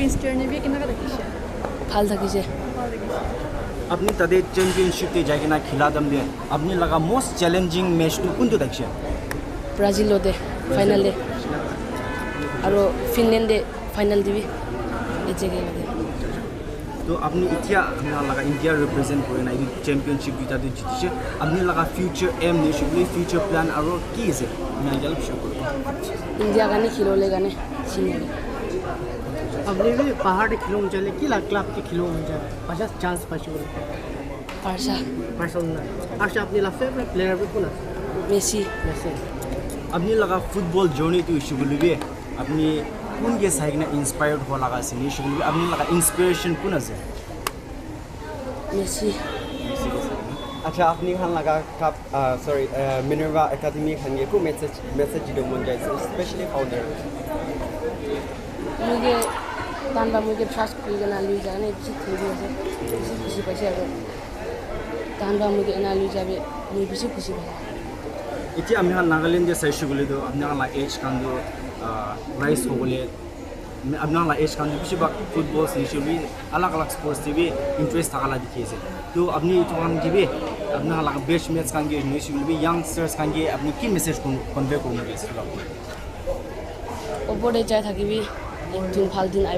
mister navy কেনেকা দেখিছে ভাল থাকিছে আপনি তাদের চ্যাম্পিয়নশিপে যাই কিনা খেলা দাম দিয়ে আপনি লাগা মোস্ট চ্যালেঞ্জিং ম্যাচটো কোনটো দেখছে ব্রাজিলতে ফাইনালে আৰু ফিনল্যান্ডে ফাইনাল দিবি এই জায়গায় তো আপনি ইতিয়া আপনার লাগা ইন্ডিয়া রিপ্রেজেন্ট করে না এই চ্যাম্পিয়নশিপ দুইটাতে জিতিছে আপনি লাগা ফিউচার এম নিশ্চয়ই ফিউচার প্ল্যান আর কি আছে আমি আগে শো করব ইন্ডিয়া গানে খেললে গানে সিঙ্গেল अपने भी पहाड़ खिलो चले कि क्लब के खिलो मुझे 50 चांस पॉसिबल पार्सा पर्सनल अच्छा अपने ला फेवरेट प्लेयर भी कौन है मेसी अपनी लगा फुटबॉल जर्नी तो इशू बोलिए अपनी कौन के साइड ने इंस्पायर्ड हो लगा से इशू बोलिए अपनी लगा इंस्पिरेशन कौन है मेसी अच्छा अपनी खान लगा cup sorry Minerva academy Khan ये को मैसेज दो मन जाए स्पेशली फाउंडर मुझे तांबा मुझे ट्रस्ट की नाली जाने किसी थोड़ी से किसी पैसे आगे तांबा मुझे नाली जाबे मुझे किसी खुशी बना इति हमने हाल नागालैंड जैसे इशू बोले तो अपने हाल एज कान दो राइस हो बोले अपने हाल एज कान दो किसी बात फुटबॉल से इशू भी अलग अलग स्पोर्ट्स से भी इंटरेस्ट थाला दिखे से तो अपनी तो हम जी भी अपने हाल बेस्ट मैच कान के इशू भी यंगस्टर्स कान के अपनी की मैसेज कन्वे करूँगे इस ओपो दे जाए था कि भी एक दिन फाल दिन आयो